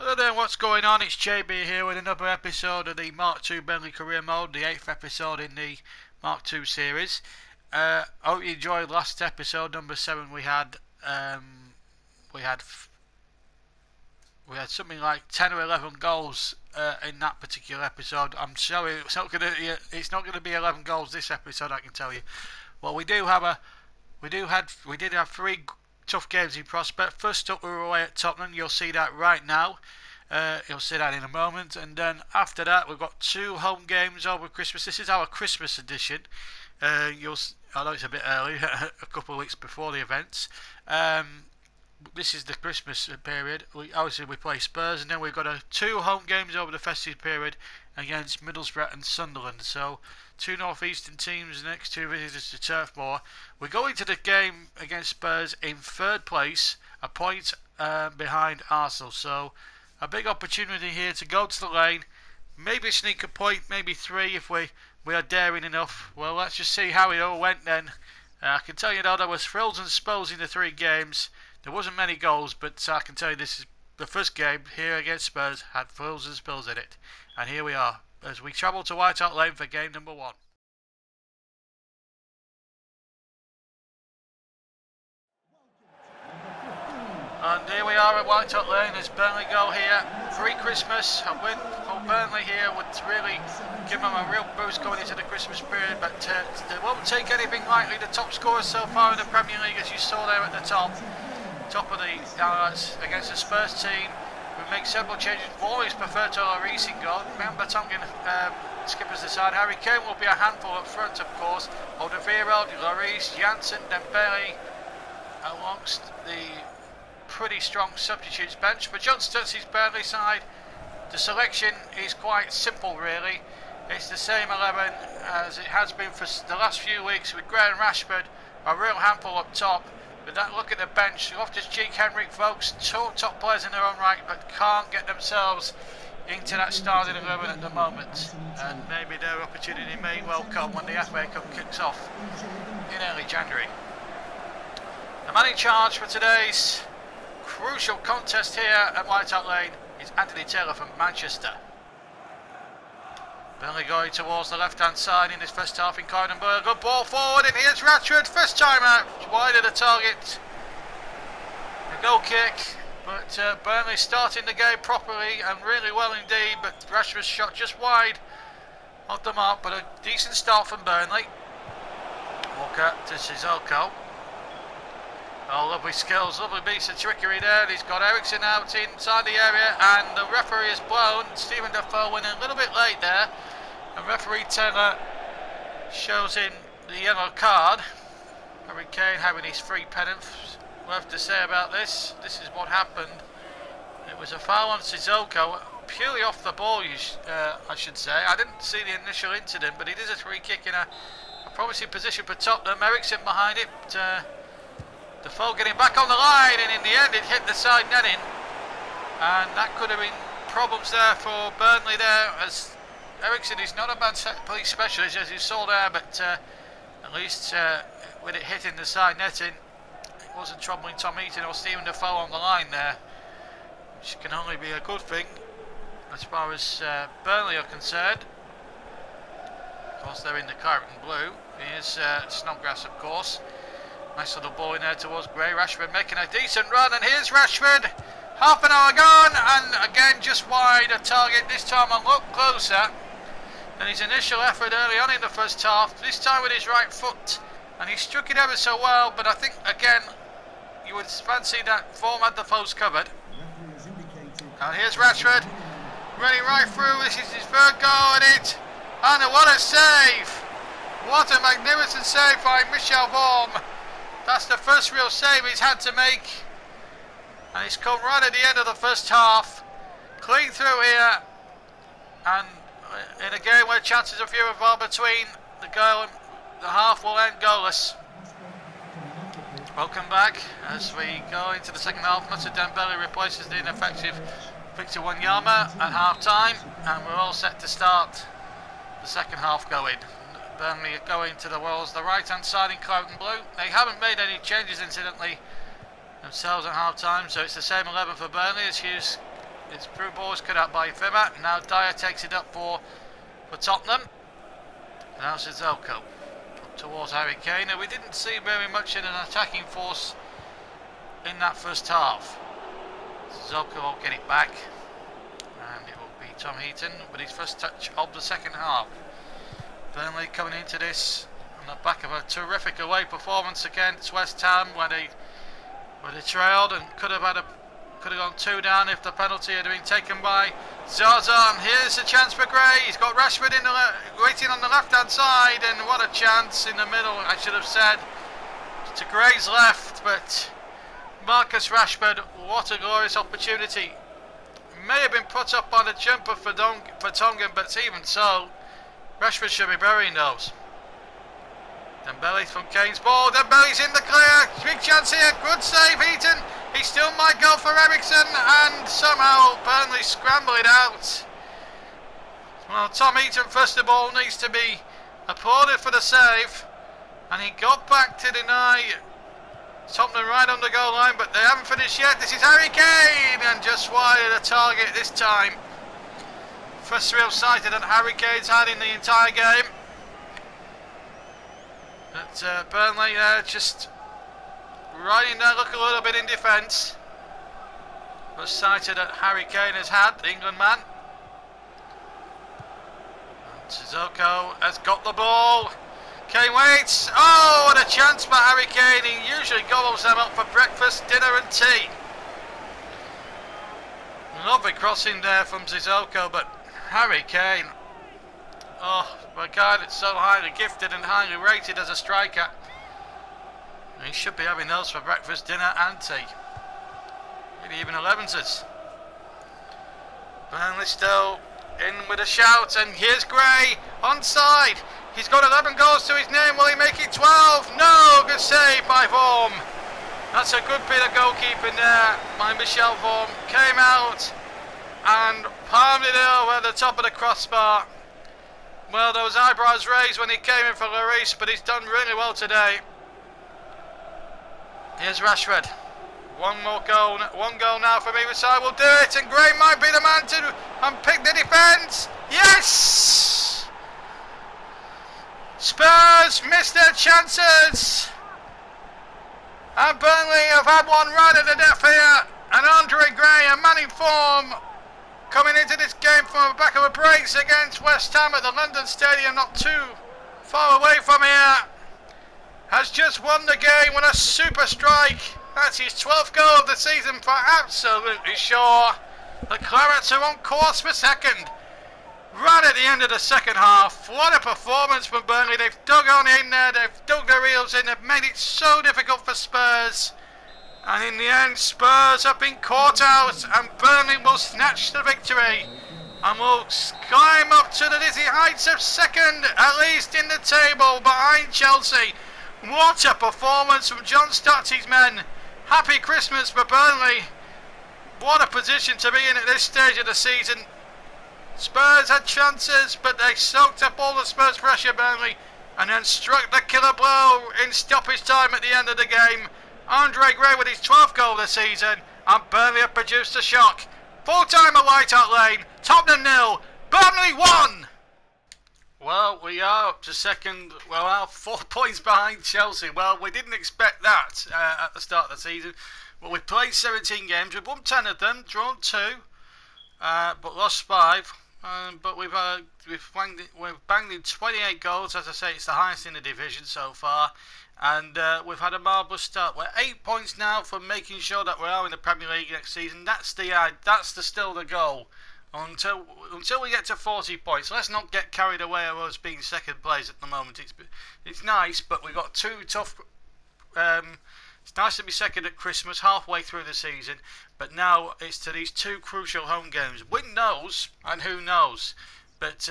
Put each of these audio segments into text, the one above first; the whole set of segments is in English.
Hello there, what's going on? It's JB here with another episode of the Mark II Burnley Career Mode, the 8th episode in the Mark II series. I hope you enjoyed last episode, number 7. We had something like 10 or 11 goals in that particular episode. I'm sorry, it's not going to be 11 goals this episode, I can tell you. Well, we did have 3 tough games in prospect. First up, we were away at Tottenham. You'll see that right now. You'll see that in a moment. And then after that, we've got 2 home games over Christmas. This is our Christmas edition. I know it's a bit early, a couple of weeks before the events. This is the Christmas period. We play Spurs, and then we've got 2 home games over the festive period against Middlesbrough and Sunderland. So 2 northeastern teams, the next 2 visitors to Turf Moor. We go into the game against Spurs in 3rd place, a point behind Arsenal. So a big opportunity here to go to the lane, maybe sneak a point, maybe 3 if we are daring enough. Well, let's just see how it all went then. I can tell you though, there was frills and spills in the 3 games. There wasn't many goals, but I can tell you this is the first game here against Spurs had frills and spills in it. And here we are as we travel to White Hart Lane for game number 1. And here we are at White Hart Lane as Burnley go here. Pre-Christmas, a win for Burnley here would really give them a real boost going into the Christmas period, but they won't take anything lightly. The top scorers so far in the Premier League, as you saw there at the top of the against the Spurs team. We make several changes. We've always preferred to Lloris in goal. Remember, Tongan skippers aside, Harry Kane will be a handful up front, of course. Alderweireld, Lloris, Janssen, Dembele, amongst the pretty strong substitutes bench. For John Stutz's Burnley side, the selection is quite simple really. It's the same 11 as it has been for the last few weeks, with Graham Rashford, a real handful up top. But that look at the bench, Loftus-Cheek, Henrik, Vokes, 2 top players in their own right, but can't get themselves into that starting 11 at the moment. And maybe their opportunity may well come when the FA Cup kicks off in early January. The man in charge for today's crucial contest here at White Hart Lane is Anthony Taylor from Manchester. Burnley going towards the left-hand side in this first half in Clydenburg. Good ball forward, and here's Rashford. First time out, wide of the target. A goal kick, but Burnley starting the game properly and really well indeed. But Rashford's shot just wide of the mark, but a decent start from Burnley. Walker to Sissoko. Oh, lovely skills, lovely piece of trickery there. He's got Ericsson out inside the area, and the referee has blown. Stephen Defoe went a little bit late there, and referee Taylor shows in the yellow card. Harry Kane having his free penalty. Worth to say about this. This is what happened. It was a foul on Sissoko, purely off the ball, I should say. I didn't see the initial incident, but it is a free kick in a promising position for Tottenham. Ericsson behind it. Defoe getting back on the line, and in the end it hit the side netting, and that could have been problems there for Burnley there, as Ericsson is not a bad police specialist as you saw there, but at least with it hitting the side netting, it wasn't troubling Tom Heaton or Stephen Defoe on the line there, which can only be a good thing as far as Burnley are concerned. Of course, they're in the claret and blue. Here's Snodgrass, of course. Nice little ball in there towards Gray. Rashford making a decent run, and here's Rashford. Half an hour gone, and again just wide of target. This time a lot closer than his initial effort early on in the first half. This time with his right foot, and he struck it ever so well. But I think again you would fancy that form had the foes covered. And here's Rashford running right through. This is his 3rd goal at it, and what a save! What a magnificent save by Michel Vorm. That's the first real save he's had to make, and he's come right at the end of the first half, clean through here, and in a game where chances are few and far between, the half will end goalless. Welcome back as we go into the second half. Nusa Dembele replaces the ineffective Victor Wanyama at half time, and we're all set to start the second half going. Burnley are going to the walls, the right hand side in claret and blue. They haven't made any changes incidentally themselves at half time, so it's the same 11 for Burnley as Hughes It's through balls cut out by Fimmer. Now Dyer takes it up for Tottenham. Now Sissoko up towards Harry Kane. We didn't see very much in an attacking force in that first half. Sissoko will get it back, and it will be Tom Heaton with his first touch of the second half. Burnley coming into this on the back of a terrific away performance against West Ham, where they trailed and could have gone 2 down if the penalty had been taken by Zaza. And here's a chance for Gray. He's got Rashford waiting on the left hand side, and what a chance in the middle, I should have said, to Gray's left. But Marcus Rashford, what a glorious opportunity. May have been put up by the jumper for Tongan, but even so, Rashford should be burying those. Dembele from Kane's ball. Dembele's in the clear. Big chance here. Good save, Heaton. He still might go for Ericsson, and somehow Burnley scramble it out. Well, Tom Heaton, first of all, needs to be applauded for the save, and he got back to deny Tottenham right on the goal line, but they haven't finished yet. This is Harry Kane, and just wide of the target this time. First real sighted that Harry Kane's had in the entire game. But Burnley just riding their luck a little bit in defence. First sighted that Harry Kane has had, the England man. And Sissoko has got the ball. Kane waits. Oh, what a chance for Harry Kane. He usually gobbles them up for breakfast, dinner and tea. Lovely crossing there from Sissoko, but Harry Kane, oh, a guy that's so highly gifted and highly rated as a striker, he should be having those for breakfast, dinner and tea. Maybe even 11s. Burnley still in with a shout, and here's Gray, onside. He's got 11 goals to his name. Will he make it 12? No, good save by Vorm. That's a good bit of goalkeeping there by Michel Vorm. Came out and palmed it over the top of the crossbar. Well, there was eyebrows raised when he came in for Lloris, but he's done really well today. Here's Rashford. One goal now from either side will do it, and Gray might be the man to unpick the defence. Yes! Spurs missed their chances, and Burnley have had one right at the death here. And Andre Gray, a man in form, coming into this game from the back of a brace against West Ham at the London Stadium, not too far away from here, has just won the game with a super strike. That's his 12th goal of the season for absolutely sure. The Clarets are on course for second. Right at the end of the second half. What a performance from Burnley. They've dug on in there, they've dug their heels in, they've made it so difficult for Spurs. And in the end, Spurs have been caught out, and Burnley will snatch the victory and will climb up to the dizzy heights of second, at least in the table, behind Chelsea. What a performance from John Stotty's men. Happy Christmas for Burnley. What a position to be in at this stage of the season. Spurs had chances, but they soaked up all the Spurs pressure, Burnley, and then struck the killer blow in stoppage time at the end of the game. Andre Gray with his 12th goal of the season, and Burnley have produced a shock. Full time at White Hart Lane, Tottenham 0, Burnley 1. Well, we are up to second. Well, our 4 points behind Chelsea. Well, we didn't expect that at the start of the season. Well, we've played 17 games. We've won 10 of them, drawn 2, but lost 5. But we've banged in 28 goals. As I say, it's the highest in the division so far. And we've had a marvellous start. We're 8 points now from making sure that we are in the Premier League next season. That's still the goal. Until we get to 40 points. Let's not get carried away of us being second place at the moment. It's nice, but we've got 2 tough. It's nice to be second at Christmas, halfway through the season, but now it's to these 2 crucial home games. Win those, and who knows? But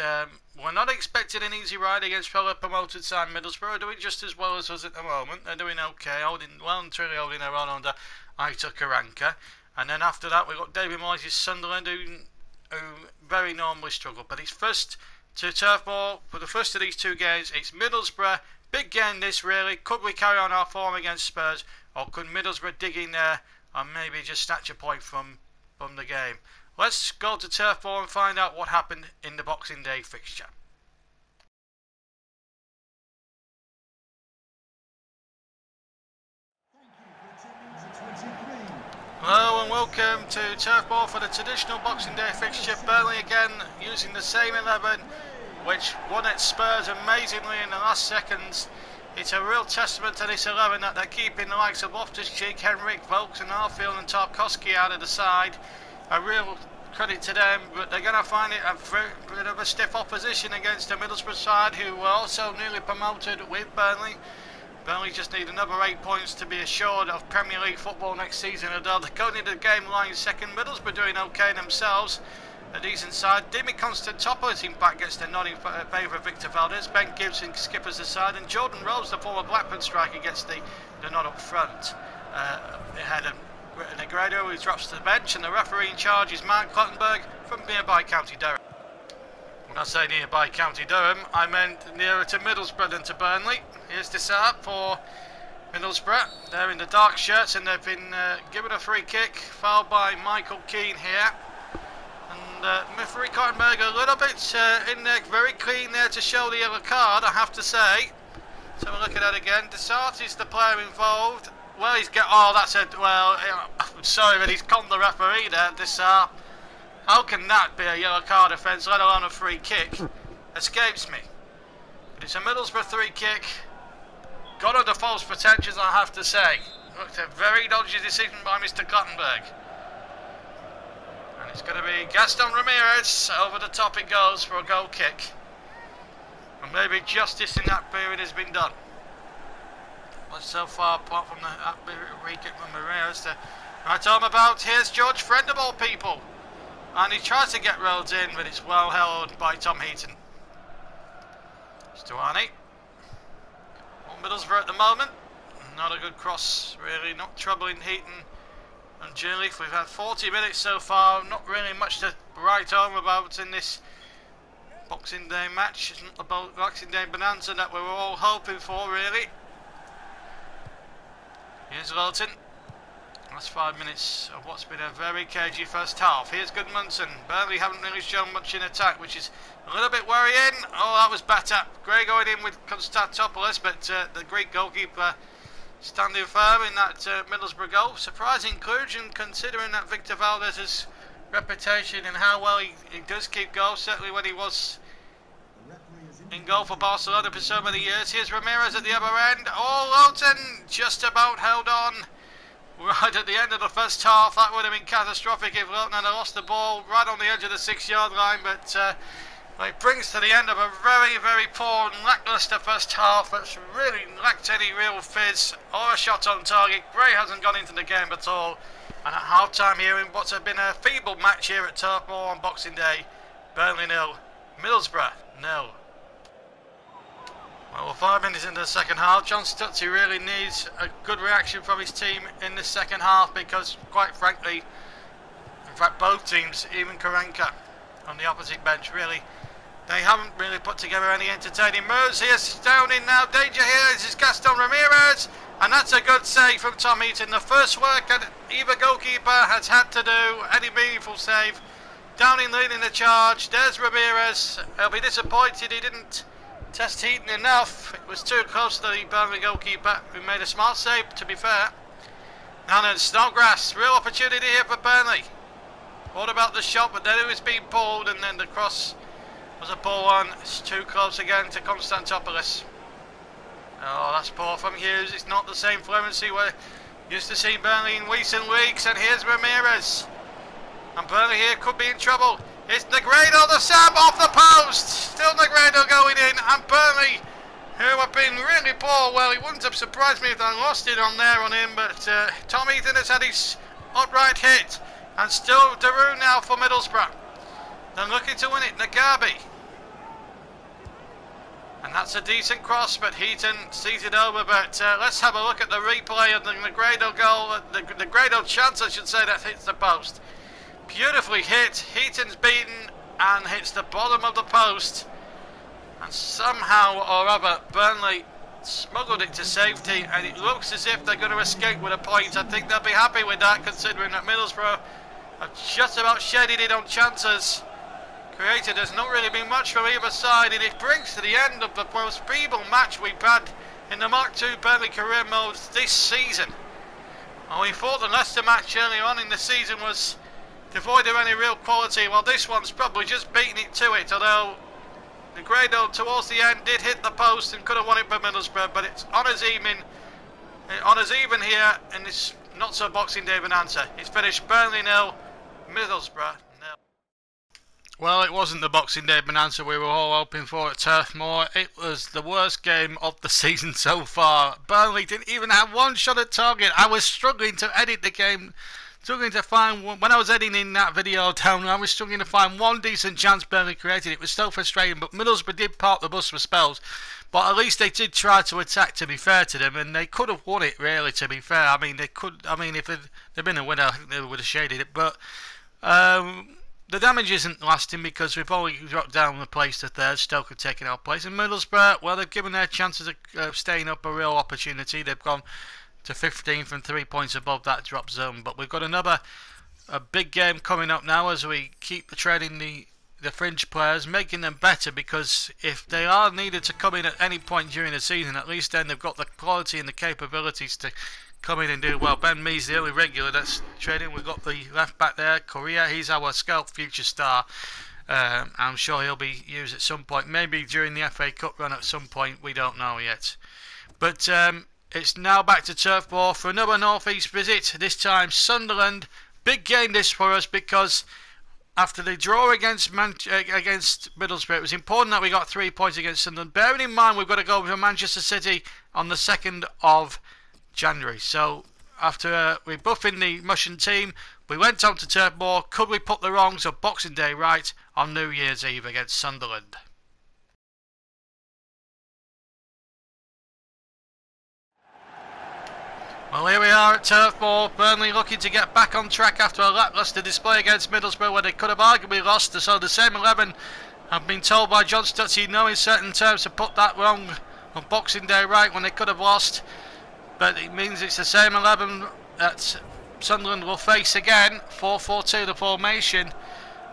we're not expecting an easy ride against fellow promoted side Middlesbrough. Are doing just as well as us at the moment. They're doing okay, holding their own under Aitor Karanka. And then after that, we've got David Moyes' Sunderland, who very normally struggle. But it's first to turf ball for the first of these 2 games. It's Middlesbrough. Big game this, really. Could we carry on our form against Spurs, or could Middlesbrough dig in there and maybe just snatch a point from the game? Let's go to Turf Moor and find out what happened in the Boxing Day fixture. Hello and welcome to Turf Moor for the traditional Boxing Day fixture. Burnley again using the same 11 which won at Spurs amazingly in the last seconds. It's a real testament to this 11 that they're keeping the likes of Loftus-Cheek, Henrik, Volks and Arfield and Tarkowski out of the side. A real credit to them, but they're going to find it a bit of a stiff opposition against the Middlesbrough side, who were also newly promoted with Burnley. Burnley just need another 8 points to be assured of Premier League football next season, although they're going into the game lying second. Middlesbrough doing okay themselves, a decent side. Dimi Constantopoulos in fact gets the nod in favour of Victor Valdez. Ben Gibson skippers the side, and Jordan Rose, the former Blackburn striker, gets the nod up front. They had Negredo, who drops to the bench, and the referee in charge is Mark Clottenburg from nearby County Durham. When I say nearby County Durham, I meant nearer to Middlesbrough than to Burnley. Here's the setup for Middlesbrough. They're in the dark shirts and they've been given a free kick, fouled by Michael Keane here. And referee Cottenberg a little bit in there, very clean there to show the yellow card, I have to say. So we'll look at that again. Desart is the player involved. Well, he's got. Oh, that's it. Well, I'm sorry, but he's conned the referee there. Desart. How can that be a yellow card offence, let alone a free kick? Escapes me. But it's a Middlesbrough free kick. Got under false pretensions, I have to say. Looked a very dodgy decision by Mr. Cottenberg. And it's going to be Gaston Ramirez. Over the top it goes for a goal kick. And maybe justice in that period has been done. But so far, apart from the free kick from Ramirez, right on about. Here's George Friend of all people. And he tries to get rolled in, but it's well held by Tom Heaton. Stuani. On Middlesbrough at the moment. Not a good cross, really. Not troubling Heaton and Julief. We've had 40 minutes so far. Not really much to write home about in this Boxing Day match. It's not the Boxing Day bonanza that we were all hoping for, really. Here's Lowton. Last 5 minutes of what's been a very cagey first half. Here's Goodmanson. Burnley haven't really shown much in attack, which is a little bit worrying. Oh, that was better. Gray going in with Constantopoulos, but the Greek goalkeeper standing firm in that Middlesbrough goal. Surprising inclusion, considering that Victor Valdez's reputation and how well he does keep goals, certainly when he was in goal for Barcelona for so many years. Here's Ramirez at the other end. Oh, Lowton just about held on. Right at the end of the first half. That would have been catastrophic if Lowton had lost the ball right on the edge of the 6-yard line, but it brings to the end of a very, very poor and lacklustre first half that's really lacked any real fizz or a shot on target. Gray hasn't gone into the game at all, and at half time here in what's been a feeble match here at Turf Moor on Boxing Day, Burnley 0, Middlesbrough 0. Well, we're 5 minutes into the second half. John Stutzy really needs a good reaction from his team in the second half, because quite frankly, in fact both teams, even Karanka on the opposite bench, really, they haven't really put together any entertaining moves. Here's Downing now, danger here. This is Gaston Ramirez, and that's a good save from Tom Heaton. The first work that either goalkeeper has had to do, any meaningful save. Downing leading the charge. There's Ramirez. He'll be disappointed he didn't test Heaton enough. It was too close to the Burnley goalkeeper, who made a smart save, to be fair. Now then, Snodgrass, real opportunity here for Burnley. What about the shot? But then it was being pulled, and then the cross was a poor one. It's too close again to Constantopoulos. Oh, that's poor from Hughes. It's not the same fluency we're used to seeing Burnley in recent weeks. And here's Ramirez. And Burnley here could be in trouble. It's Negredo, the sub off the post. Still Negredo going in, and Burnley, who have been really poor. Well, it wouldn't have surprised me if they lost it on there on him, but Tom Heaton has had his upright hit, and still Daru now for Middlesbrough. They're looking to win it. Nagabi, and that's a decent cross, but Heaton sees it over. But let's have a look at the replay of the Negredo goal, the Negredo chance, I should say, that hits the post. Beautifully hit. Heaton's beaten and hits the bottom of the post, and somehow or other Burnley smuggled it to safety, and it looks as if they're going to escape with a point. I think they'll be happy with that, considering that Middlesbrough I've just about shaded it on chances created. There's not really been much from either side, and it brings to the end of the most feeble match we've had in the Mark II Burnley career modes this season. And we thought the Leicester match earlier on in the season was devoid of any real quality. Well, this one's probably just beating it to it, although the Grado towards the end did hit the post and could have won it for Middlesbrough, but it's on us even here in this not so Boxing Day bonanza. It's finished Burnley 0, Middlesbrough 0. Well, it wasn't the Boxing Day bonanza we were all hoping for at Turf Moor. It was the worst game of the season so far. Burnley didn't even have one shot at target. I was struggling to edit the game, struggling to find, when I was editing that video down, I was struggling to find one decent chance Burnley created. It was so frustrating, but Middlesbrough did park the bus for spells. But at least they did try to attack, to be fair to them, and they could have won it, really, to be fair. I mean, if they'd been a winner, I think they would have shaded it. But the damage isn't lasting because we've only dropped down the place to third. Stoke have taken our place. And Middlesbrough, well, they've given their chances of staying up a real opportunity. They've gone to 15 from 3 points above that drop zone. But we've got a big game coming up now as we keep trading the fringe players, making them better, because if they are needed to come in at any point during the season, at least then they've got the quality and the capabilities to come in and do well. Ben Mee's the only regular that's trading. We've got the left back there, Correa. He's our scout future star. I'm sure he'll be used at some point, maybe during the FA Cup run at some point. We don't know yet. But it's now back to Turf Moor for another North East visit. This time Sunderland. Big game this for us, because after the draw against Middlesbrough, it was important that we got 3 points against Sunderland. Bearing in mind we've got to go for Manchester City on the 2nd of January. So after rebuffing the Mushing team, we went on to Turf Moor. Could we put the wrongs of Boxing Day right on New Year's Eve against Sunderland? Well, here we are at Turf Moor. Burnley looking to get back on track after a lacklustre display against Middlesbrough, where they could have arguably lost. So the same 11 have been told by John Stutzy, in certain terms, to put that wrong on Boxing Day right when they could have lost. But it means it's the same 11 that Sunderland will face again. 4-4-2 the formation.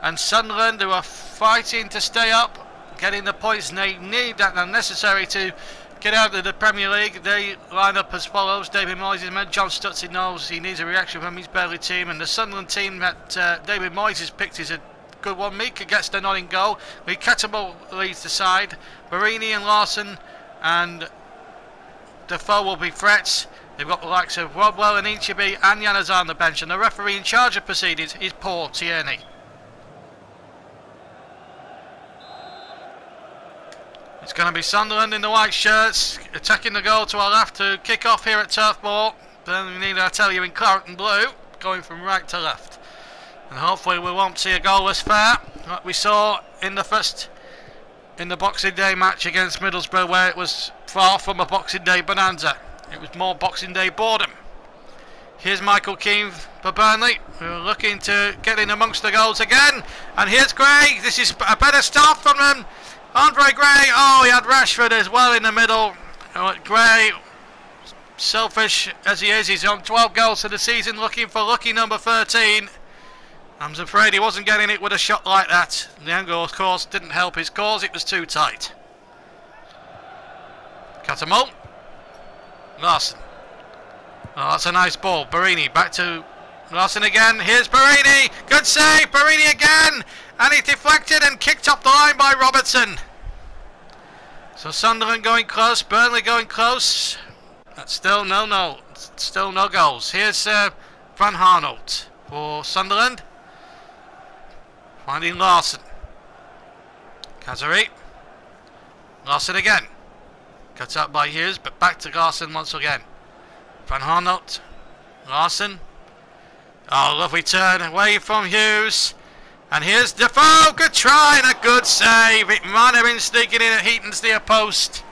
And Sunderland, who are fighting to stay up, getting the points they need that are necessary to get out of the Premier League. They line up as follows. David Moyes' men. John Stutzy knows he needs a reaction from his Burnley team, and the Sunderland team that David Moyes has picked is a good one. Mika gets the nod in goal. Cattermole leads the side. Barini and Larson and Defoe will be threats. They've got the likes of Rodwell and Inchibi and Yanazar on the bench, and the referee in charge of proceedings is Paul Tierney. It's going to be Sunderland in the white shirts, attacking the goal to our left to kick off here at Turf Moor. Then we need, I tell you, in claret and blue, going from right to left. And hopefully we won't see a goalless fair, like we saw in the Boxing Day match against Middlesbrough, where it was far from a Boxing Day bonanza. It was more Boxing Day boredom. Here's Michael Keane for Burnley, who are looking to get in amongst the goals again. And here's Gray. This is a better start from them. Andre Gray, oh, he had Rashford as well in the middle. Gray, selfish as he is, he's on 12 goals for the season, looking for lucky number 13. I'm afraid he wasn't getting it with a shot like that. The angle, of course, didn't help his cause, it was too tight. Cattermole. Larson. Oh, that's a nice ball. Barini, back to Larson again. Here's Barini. Good save. Barini again. And he deflected and kicked up the line by Robertson. So Sunderland going close. Burnley going close. That's still still no goals. Here's Van Harnolt for Sunderland. Finding Larson. Kazari. Larson again. Cut out by Hughes, but back to Larson once again. Van Harnolt. Larson. Oh, lovely turn away from Hughes. And here's Defoe. Good try and a good save. It might have been sneaking in at Heaton's near post.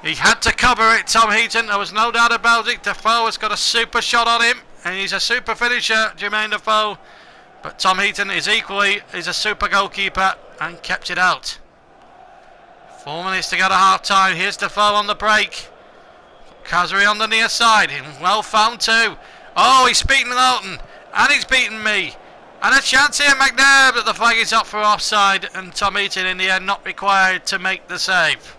He had to cover it, Tom Heaton. There was no doubt about it. Defoe has got a super shot on him. And he's a super finisher, Jermaine Defoe. But Tom Heaton is a super goalkeeper and kept it out. 4 minutes to go to half time. Here's Defoe on the break. Kazari on the near side. Well found too. Oh, he's beaten Lawton. And he's beaten me. And a chance here, McNabb, but the flag is up for offside, and Tom Heaton in the end not required to make the save.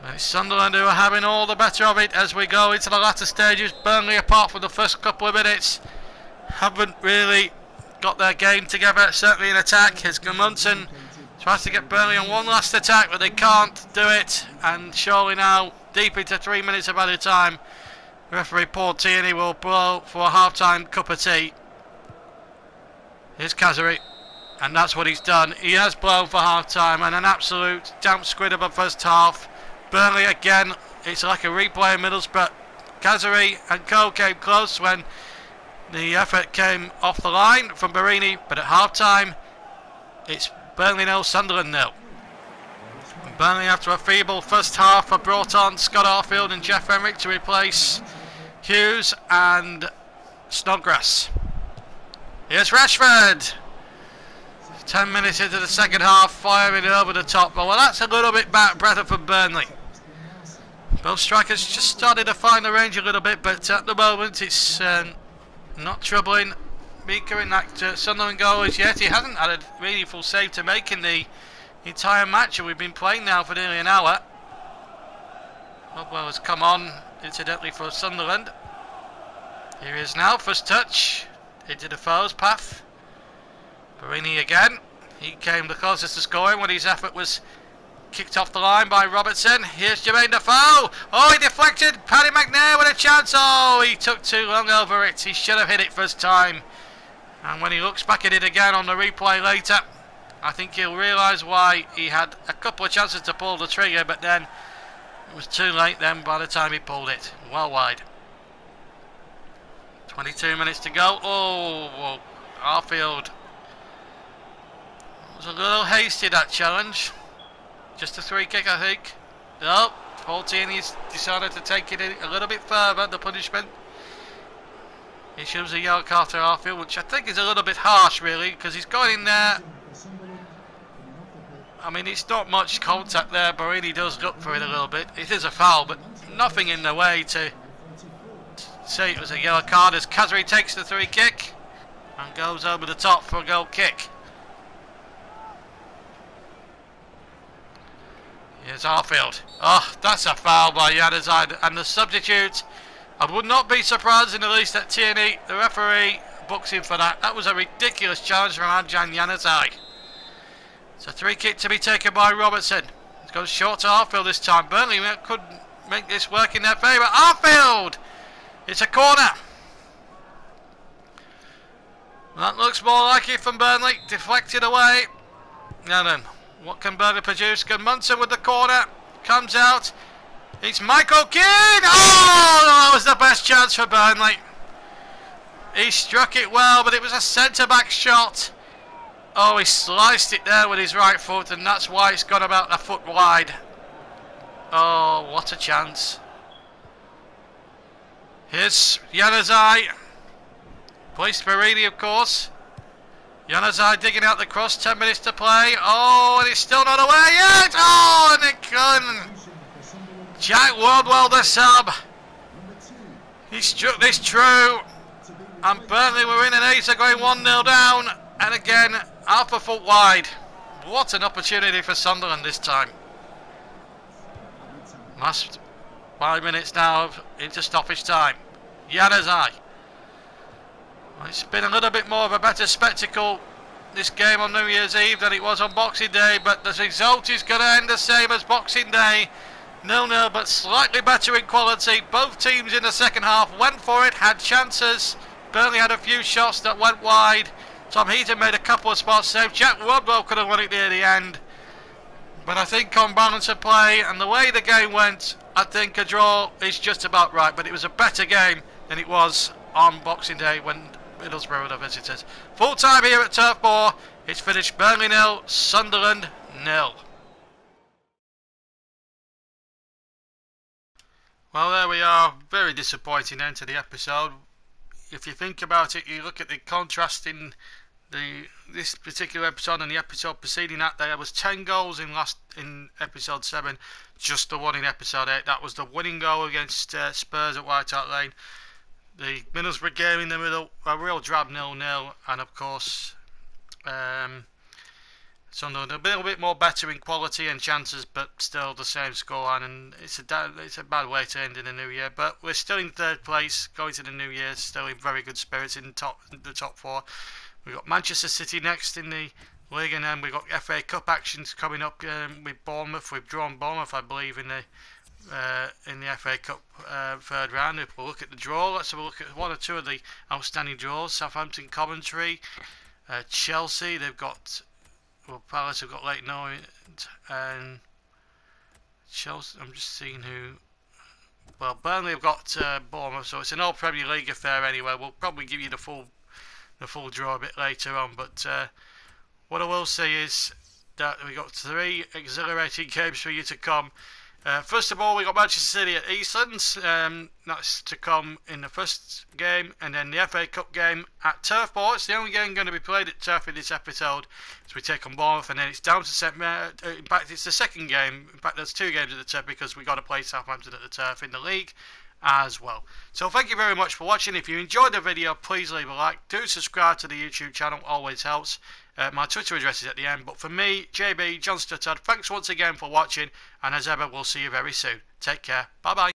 But it's Sunderland who are having all the better of it as we go into the latter stages. Burnley, apart from the first couple of minutes, haven't really got their game together, certainly in attack. As Gudmundsson tries to get Burnley on one last attack, but they can't do it, and surely now, deep into 3 minutes of added time, referee Paul Tierney will blow for a half-time cup of tea. Here's Kazari, and that's what he's done. He has blown for half-time, and an absolute damp squid of a first half. Burnley again, it's like a replay of Middlesbrough. Kazari and Co came close when the effort came off the line from Barini, but at half-time, it's Burnley 0, Sunderland 0. Burnley, after a feeble first half, have brought on Scott Arfield and Jeff Emerick to replace Hughes and Snodgrass. Here's Rashford. 10 minutes into the second half, firing it over the top. Well, that's a little bit better for Burnley. Both strikers just started to find the range a little bit, but at the moment it's not troubling Mika in that Sunderland goal as yet. He hasn't had a really full save to make in the entire match, and we've been playing now for nearly an hour. Rodwell has come on, incidentally, for Sunderland. Here he is now, first touch into the foe's path. Barini again. He came the closest to scoring when his effort was kicked off the line by Robertson. Here's Jermaine Defoe. Oh, he deflected. Paddy McNair with a chance. Oh, he took too long over it. He should have hit it first time. And when he looks back at it again on the replay later, I think he'll realise why he had a couple of chances to pull the trigger, but then it was too late then by the time he pulled it. Well wide. 22 minutes to go. Oh, Arfield was a little hasty, that challenge. Just a free kick, I think. No, Paul Tierney's decided to take it a little bit further, the punishment. He issues a yellow card to Arfield, which I think is a little bit harsh, really, because he's gone in there. I mean, it's not much contact there, but really does look for it a little bit. It is a foul, but nothing in the way to say it was a yellow card, as Kazri takes the free kick and goes over the top for a goal kick. Here's Arfield. Oh, that's a foul by Januzaj, and the substitute, I would not be surprised in the least that Tierney, the referee, books him for that. That was a ridiculous challenge from Adjan Januzaj. It's a free kick to be taken by Robertson. It's gone short to Arfield this time. Burnley could make this work in their favour. Arfield! It's a corner. That looks more like it from Burnley. Deflected away. Now then, what can Burnley produce? Gudmundsson with the corner. Comes out. It's Michael Keane! Oh, that was the best chance for Burnley. He struck it well, but it was a centre-back shot. Oh, he sliced it there with his right foot, and that's why it's gone about a foot wide. Oh, what a chance. Here's Januzaj. Placed Barini, of course. Januzaj digging out the cross, 10 minutes to play. Oh, and it's still not away yet. Oh, and it can. Jack Wardwell, the sub. He struck this true. And Burnley were in an ace, going 1-0 down. And again, half a foot wide. What an opportunity for Sunderland this time. Last 5 minutes now into stoppage time. Januzaj. Well, it's been a little bit more of a better spectacle this game on New Year's Eve than it was on Boxing Day, but the result is going to end the same as Boxing Day. 0-0, but slightly better in quality. Both teams in the second half went for it, had chances. Burnley had a few shots that went wide. Tom Heaton made a couple of spots safe. Jack Rodwell could have won it near the end. But I think on balance of play and the way the game went, I think a draw is just about right. But it was a better game than it was on Boxing Day when Middlesbrough were the visitors. Full time here at Turf Moor. It's finished Burnley 0, Sunderland 0. Well, there we are. Very disappointing end to the episode. If you think about it, you look at the contrast in this particular episode and the episode preceding that. There was 10 goals in episode 7, just the one in episode 8. That was the winning goal against Spurs at White Hart Lane. The Middlesbrough game in the middle, a real drab 0-0, and of course Sunderland a little bit more better in quality and chances, but still the same scoreline, and it's a bad way to end in the new year. But we're still in third place, going to the new year, still in very good spirits in the top four. We've got Manchester City next in the league, and then we've got FA Cup actions coming up with Bournemouth. We've drawn Bournemouth, I believe, in the FA Cup third round. If we look at the draw, let's have a look at one or two of the outstanding draws. Southampton, Coventry, Chelsea. They've got Palace have got Leyton Orient, and Chelsea. I'm just seeing who. Well, Burnley have got Bournemouth, so it's an all Premier League affair anyway. We'll probably give you the full draw a bit later on, but what I will say is that we got 3 exhilarating games for you to come. First of all, we got Manchester City at Eastlands. That's to come in the first game, and then the FA Cup game at Turf Moor. It's the only game going to be played at Turf in this episode, as we take on Bournemouth, and then it's down to St. In fact, it's the second game. In fact, there's 2 games at the Turf because we got to play Southampton at the Turf in the league as well. So thank you very much for watching. If you enjoyed the video, please leave a like. Do subscribe to the YouTube channel, always helps. My Twitter address is at the end. But for me, JB, John Stuttard, thanks once again for watching, and as ever, we'll see you very soon. Take care. Bye bye.